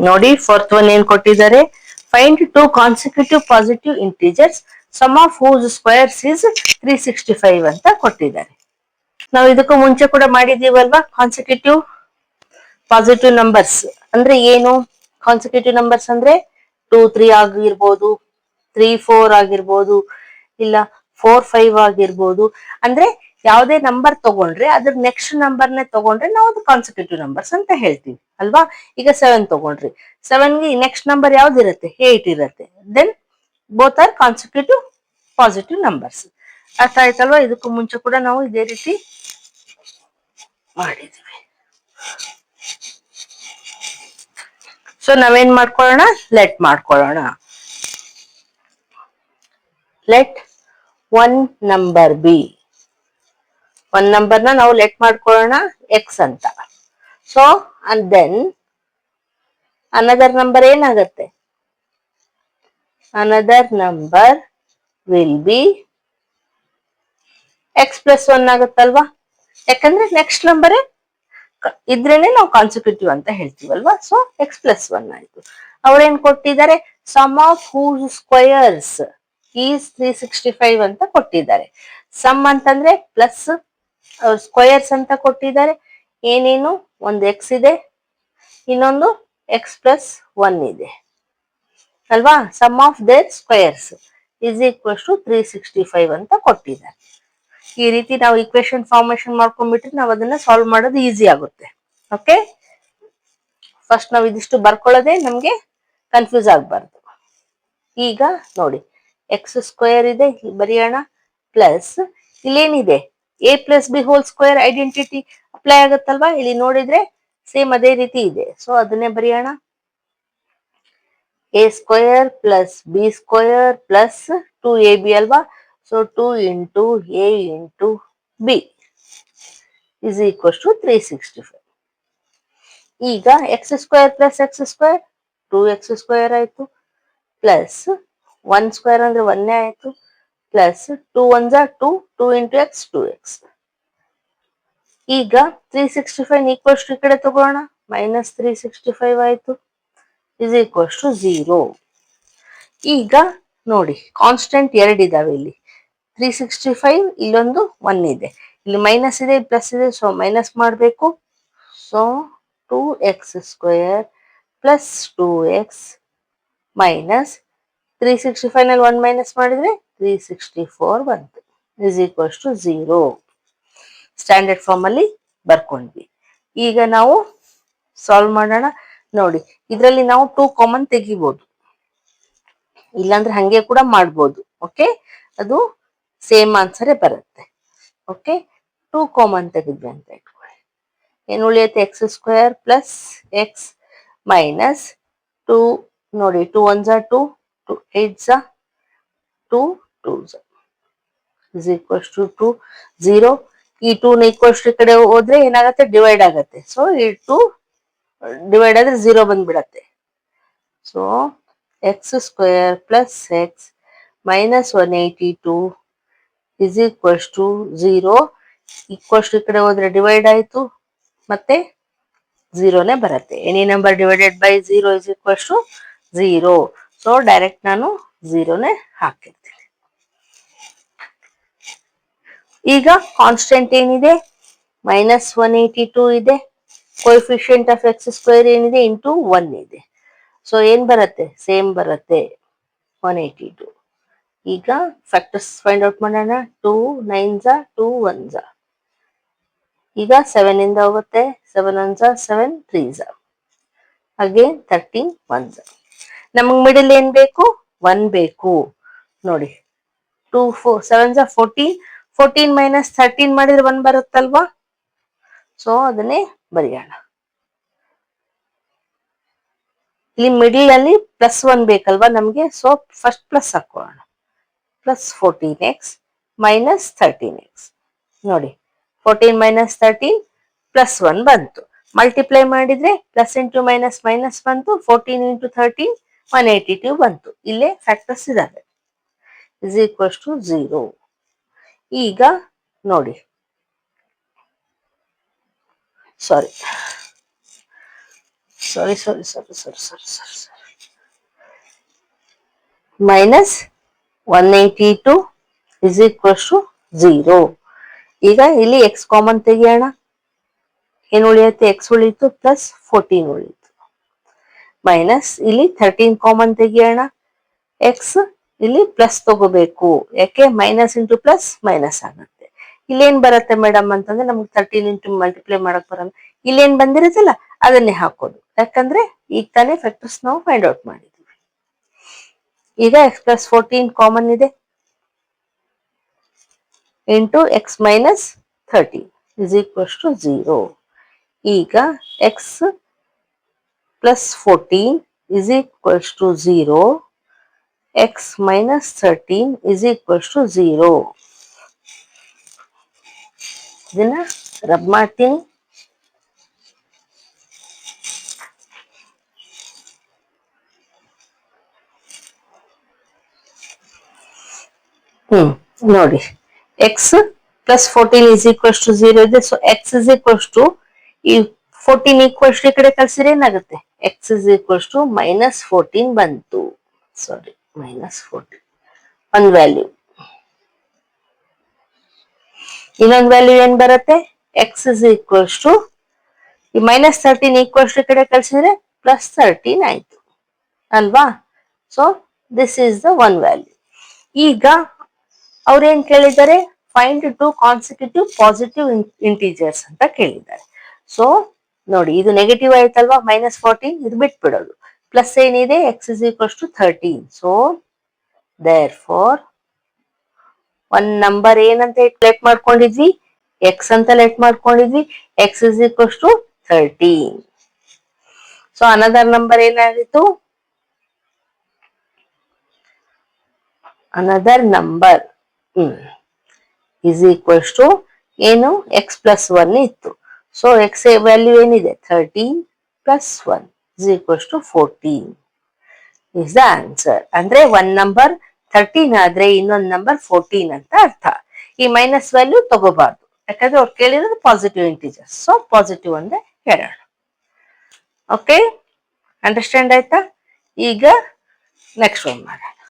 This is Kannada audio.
ನೋಡಿ ಫೋರ್ತ್ ಒನ್ ಏನ್ ಕೊಟ್ಟಿದ್ದಾರೆ, find two consecutive positive integers sum of whose squares is 365 ಅಂತ ಕೊಟ್ಟಿದ್ದಾರೆ. ನಾವು ಇದಕ್ಕೂ ಮುಂಚೆ ಕೂಡ ಮಾಡಿದೀವಲ್ವಾ ಕಾನ್ಸಿಕ್ಯೂಟಿವ್ ಪಾಸಿಟಿವ್ ನಂಬರ್ಸ್ ಅಂದ್ರೆ ಏನು? ಕಾನ್ಸಿಕ್ಯೂಟಿವ್ ನಂಬರ್ಸ್ ಅಂದ್ರೆ 2 3 ಆಗಿರ್ಬೋದು, 3 4 ಆಗಿರ್ಬೋದು, ಇಲ್ಲ 4 5 ಆಗಿರ್ಬೋದು. ಅಂದ್ರೆ ಯಾವುದೇ ನಂಬರ್ ತಗೊಂಡ್ರೆ ಅದ್ರ ನೆಕ್ಸ್ಟ್ ನಂಬರ್ನೇ ತಗೊಂಡ್ರೆ ನಾವು ಅದು ಕಾನ್ಸಿಕ್ಯೂಟಿವ್ ನಂಬರ್ಸ್ ಅಂತ ಹೇಳ್ತೀವಿ ಅಲ್ವಾ. ಈಗ 7 ತಗೊಂಡ್ರಿ, 7ಗೆ ನೆಕ್ಸ್ಟ್ ನಂಬರ್ ಯಾವ್ದಿರುತ್ತೆ? 8 ಇರುತ್ತೆ. Then both are consecutive positive numbers. ಅರ್ಥ ಆಯ್ತಲ್ವಾ? ಇದಕ್ಕೂ ಮುಂಚೆ ಕೂಡ ನಾವು ಇದೇ ರೀತಿ ಮಾಡಿದ್ವಿ. ಸೊ ನಾವೇನ್ ಮಾಡ್ಕೊಳ್ಳೋಣ, ಲೆಟ್ ಮಾಡ್ಕೊಳ್ಳೋಣ. ಲೆಟ್ ಒನ್ ನಂಬರ್ ಬಿ, ಒಂದ್ ನಂಬರ್ನ ನಾವು ಲೆಟ್ ಮಾಡ್ಕೊಳ್ಳೋಣ ಎಕ್ಸ್ ಅಂತ. So and then another number ಏನಾಗತ್ತೆ? Another number will be x plus 1 ಆಗುತ್ತಲ್ವಾ. ಯಾಕಂದ್ರೆ ನೆಕ್ಸ್ಟ್ ನಂಬರ್ ಇದ್ರೇನೆ ನಾವು ಕಾನ್ಸಿಕ್ಯೂಟಿವ್ ಅಂತ ಹೇಳ್ತೀವಲ್ವಾ. ಸೊ ಎಕ್ಸ್ ಪ್ಲಸ್ 1 ಆಯ್ತು. ಅವ್ರೇನ್ ಕೊಟ್ಟಿದ್ದಾರೆ? Sum of whose squares is 365 ಅಂತ ಕೊಟ್ಟಿದ್ದಾರೆ. ಸಮ್ ಅಂತಂದ್ರೆ ಪ್ಲಸ್, ಸ್ಕ್ವಯರ್ಸ್ ಅಂತ ಕೊಟ್ಟಿದ್ದಾರೆ. ಏನೇನು? ಒಂದು ಎಕ್ಸ್ ಇದೆ, ಇನ್ನೊಂದು ಎಕ್ಸ್ ಪ್ಲಸ್ 1 ಇದೆ ಅಲ್ವಾ. Sum of their squares is equals to 365 ಅಂತ ಕೊಟ್ಟಿದ್ದಾರೆ. ಈ ರೀತಿ ನಾವು ಇಕ್ವೇಶನ್ ಫಾರ್ಮೇಶನ್ ಮಾಡ್ಕೊಂಡ್ಬಿಟ್ರೆ ನಾವು ಅದನ್ನ ಸಾಲ್ವ್ ಮಾಡೋದು ಈಸಿ ಆಗುತ್ತೆ. ಓಕೆ, ಫಸ್ಟ್ ನಾವು ಇದಿಷ್ಟು ಬರ್ಕೊಳ್ಳೋದೇ ನಮ್ಗೆ ಕನ್ಫ್ಯೂಸ್ ಆಗ್ಬಾರ್ದು. ಈಗ ನೋಡಿ, ಎಕ್ಸ್ ಸ್ಕ್ವೇರ್ ಇದೆ, ಬರೆಯೋಣ. ಪ್ಲಸ್ ಇಲ್ಲೇನಿದೆ? A plus b whole square identity apply ಆಗುತ್ತಲ್ವಾ. ಇಲ್ಲಿ ನೋಡಿದ್ರೆ ಸೇಮ್ ಅದೇ ರೀತಿ ಇದೆ. ಸೊ ಅದನ್ನೇ ಬರೆಯೋಣ. A square plus b square plus 2ab ಅಲ್ವಾ. So 2 into a into b is equals to 365. ಈಗ x square plus x square 2x square ಆಯ್ತು, ಪ್ಲಸ್ 1 ಸ್ಕ್ವೇರ್ ಅಂದ್ರೆ 1 ಆಯ್ತು, ಪ್ಲಸ್ 2 1 2, 2 ಇಂಟು ಎಕ್ಸ್ 2x. ಈಗ 365 ಈಕ್ವಲ್ಸ್ ಟು ಈ ಕಡೆ ತಗೋಣ, ಮೈನಸ್ 365 ಆಯ್ತು, ಇಸ್ ಈಕ್ವಲ್ಸ್ ಟು 0. ಈಗ ನೋಡಿ, ಕಾನ್ಸ್ಟೆಂಟ್ 2 ಇದಾವೆ ಇಲ್ಲಿ. 365, ಇಲ್ಲೊಂದು 1 ಇದೆ, ಇಲ್ಲಿ ಮೈನಸ್ ಇದೆ, ಪ್ಲಸ್ ಇದೆ. ಸೊ ಮೈನಸ್ ಮಾಡಬೇಕು. So 2x square plus 2x minus 365 ನಲ್ಲಿ 1 ಮೈನಸ್ ಮಾಡಿದ್ರೆ 364 ಬಂತು, is equals to 0. Standard form ಅಲ್ಲಿ ಬರ್ಕೊಂಡ್ವಿ. ಈಗ ನಾವು ಸಾಲ್ವ್ ಮಾಡೋಣ. ನೋಡಿ, ಇದರಲ್ಲಿ ನಾವು 2 ಕಾಮನ್ ತೆಗಿಬಹುದು, ಇಲ್ಲಾಂದ್ರೆ ಹಂಗೆ ಕೂಡ ಮಾಡ್ಬೋದು. ಓಕೆ, ಅದು ಸೇಮ್ ಆನ್ಸರೇ ಬರುತ್ತೆ. ಓಕೆ, 2 ಕಾಮನ್ ತೆಗೆದ್ವಿ ಅಂತ ಇಟ್ಕೊಳ್ಳಿ. ಏನು ಉಳಿಯುತ್ತೆ? X square plus x minus 2. ನೋಡಿ, 2 1 2, 2 8 2, 2 ಇಸ್ ಈಕ್ವಲ್ಸ್ ಟು 2, 0. ಈ 2 ನ ಈಕ್ವಲ್ಸ್ ಈ ಕಡೆ ಹೋದ್ರೆ ಏನಾಗುತ್ತೆ? ಡಿವೈಡ್ ಆಗತ್ತೆ. ಸೊ ಈ 2 ಡಿವೈಡ್ ಆದ್ರೆ 0 ಬಂದ್ಬಿಡತ್ತೆ. So x square plus x minus 182 is equals to 0. Equals ಈ ಕಡೆ ಹೋದ್ರೆ ಡಿವೈಡ್ ಆಯ್ತು, ಮತ್ತೆ 0ನೇ ಬರುತ್ತೆ. Any number divided by 0 is equals to 0. So direct ನಾನು 0ನೇ ಹಾಕಿರ್ತೀನಿ. ಈಗ ಕಾನ್ಸ್ಟೆಂಟ್ ಏನಿದೆ? ಮೈನಸ್ 182 ಇದೆ. ಕೋಎಫಿಷಿಯಂಟ್ ಆಫ್ ಎಕ್ಸ್ ಸ್ಕ್ವೇರ್ ಏನಿದೆ? ಇಂಟು 1 ಇದೆ. ಸೊ ಏನ್ ಬರುತ್ತೆ? ಸೇಮ್ ಬರುತ್ತೆ, 182. ಈಗ ಫ್ಯಾಕ್ಟರ್ಸ್ ಫೈಂಡ್ ಔಟ್ ಮಾಡೋಣ. 2 9 2 1. ಈಗ 7 ಇಂದ ಹೋಗುತ್ತೆ, 7 1 7 3 ಅಗೇನ್ 13 1. ನಮಗ್ ಮಿಡಲ್ ಏನ್ ಬೇಕು? 1 ಬೇಕು. ನೋಡಿ, 2 4 7 14, 14 ಮೈನಸ್ 13 ಮಾಡಿದ್ರೆ 1 ಬರುತ್ತಲ್ವಾ. ಸೊ ಅದನ್ನೇ ಬರೆಯೋಣ. ಇಲ್ಲಿ ಮಿಡಲ್ ಅಲ್ಲಿ ಪ್ಲಸ್ 1 ಬೇಕಲ್ವಾ ನಮ್ಗೆ. ಸೊ ಫಸ್ಟ್ ಪ್ಲಸ್ ಹಾಕೋಣ. Plus 14x minus 13x. ನೋಡಿ, 14 ಮೈನಸ್ 13 ಪ್ಲಸ್ 1 ಬಂತು. ಮಲ್ಟಿಪ್ಲೈ ಮಾಡಿದ್ರೆ ಪ್ಲಸ್ ಇಂಟು ಮೈನಸ್ ಮೈನಸ್ ಬಂತು. 14 ಇಂಟು 13 182 ಬಂತು. ಇಲ್ಲೇ ಫ್ಯಾಕ್ಟರ್ಸ್ ಇದಾವೆ, ಇಸ್ ಈಕ್ವಲ್ಸ್ ಟು 0. ಈಗ ನೋಡಿ, sorry, sorry sorry sorry sorry sorry sorry sorry minus 182 is equals to 0. ಈಗ ಇಲ್ಲಿ ಎಕ್ಸ್ ಕಾಮನ್ ತೆಗಿಯೋಣ. ಏನು ಉಳಿಯುತ್ತೆ? ಎಕ್ಸ್ ಉಳಿಯಿತು ಪ್ಲಸ್ 14 ಉಳಿಯಿತು. ಮೈನಸ್ ಇಲ್ಲಿ 13 ಕಾಮನ್ ತೆಗಿಯೋಣ. ಎಕ್ಸ್ ಇಲ್ಲಿ ಪ್ಲಸ್ ತಗೋಬೇಕು, ಯಾಕೆ ಮೈನಸ್ ಇಂಟು ಪ್ಲಸ್ ಮೈನಸ್ ಆಗುತ್ತೆ. ಇಲ್ಲೇನ್ ಬರುತ್ತೆ ಮೇಡಮ್ ಅಂತಂದ್ರೆ ನಮ್ಗೆ 13 ಇಂಟು ಮಲ್ಟಿಪ್ಲೈ ಮಾಡಕ್ ಬರಲ್ಲ. ಇಲ್ಲೇನ್ ಬಂದಿರುತ್ತಲ್ಲ ಅದನ್ನೇ ಹಾಕೋದು, ಯಾಕಂದ್ರೆ ಈಗ ತಾನೇ ಫ್ಯಾಕ್ಟರ್ಸ್ ನಾವು ಫೈಂಡ್ ಔಟ್ ಮಾಡಿದ್ವಿ. ಈಗ ಎಕ್ಸ್ ಪ್ಲಸ್ 14 ಕಾಮನ್ ಇದೆ into x minus 13 is equals to 0. ಈಗ x plus 14 is equals to 0. x minus 13 is equals to 0. ಇದನ್ನ ರಬ್ ಮಾಡ್ತೀನಿ. ನೋಡಿ, x plus 14 is equals to 0 ಇದೆ. So x is equals to ಈ 14 ಈಕ್ವಲ್ಸ್ ಈ ಕಡೆ ಕಳ್ಸಿದ್ರೆ ಏನಾಗುತ್ತೆ? x is equals to minus 14 ಬಂತು. ಸಾರಿ, minus 14 ಒಂದು ವ್ಯಾಲ್ಯೂ. ಇನ್ನೊಂದು ವ್ಯಾಲ್ಯೂ ಏನ್ ಬರುತ್ತೆ? ಎಕ್ಸ್ ಇಸ್ ಈಕ್ವಲ್ಸ್ ಟು ಈ ಮೈನಸ್ 13 ಈಕ್ವಲ್ಸ್ ಈ ಕಡೆ ಕಳ್ಸಿದ್ರೆ ಪ್ಲಸ್ 13 ಆಯ್ತು ಅಲ್ವಾ? So this is the one value. ಈಗ ಅವ್ರೇನ್ ಕೇಳಿದ್ದಾರೆ? ಫೈಂಡ್ 2 ಕಾನ್ಸಿಕ್ಯೂಟಿವ್ ಪಾಸಿಟಿವ್ ಇಂಟೀಜರ್ಸ್ ಅಂತ ಕೇಳಿದ್ದಾರೆ. ಸೊ ನೋಡಿ, ಇದು ನೆಗೆಟಿವ್ ಆಯ್ತಲ್ವಾ, ಮೈನಸ್ 14, ಇದು ಬಿಟ್ಬಿಡೋದು. ಪ್ಲಸ್ ಏನಿದೆ? X is equals to 13. So therefore ಒಂದ್ ನಂಬರ್ ಏನಂತ ಲೆಟ್ ಮಾಡ್ಕೊಂಡಿದ್ವಿ? ಎಕ್ಸ್ ಅಂತ ಲೆಟ್ ಮಾಡ್ಕೊಂಡಿದ್ವಿ. X is equals to 13. So another number ಏನಾಗಿತ್ತು? Another number is equals to ಏನು? ಎಕ್ಸ್ ಪ್ಲಸ್ 1 ಇತ್ತು. ಸೊ ಎಕ್ಸ್ ವ್ಯಾಲ್ಯೂ ಏನಿದೆ? 13 plus 1 is equals to 14 is the answer. ಅಂದ್ರೆ ಒಂದ್ ನಂಬರ್ 13 ಆದ್ರೆ ಇನ್ನೊಂದು ನಂಬರ್ 14 ಅಂತ ಅರ್ಥ. ಈ ಮೈನಸ್ ವ್ಯಾಲ್ಯೂ ತಗೋಬಾರ್ದು, ಯಾಕಂದ್ರೆ ಅವ್ರು ಕೇಳಿರೋದು ಪಾಸಿಟಿವ್ ಇಂಟೀಜರ್ಸ್. ಸೊ ಪಾಸಿಟಿವ್ ಅಂದ್ರೆ ಹೇಳೋಣ. ಓಕೆ, ಅಂಡರ್ಸ್ಟ್ಯಾಂಡ್ ಆಯ್ತಾ? ಈಗ ನೆಕ್ಸ್ಟ್ ಒನ್ ಮಾಡೋಣ.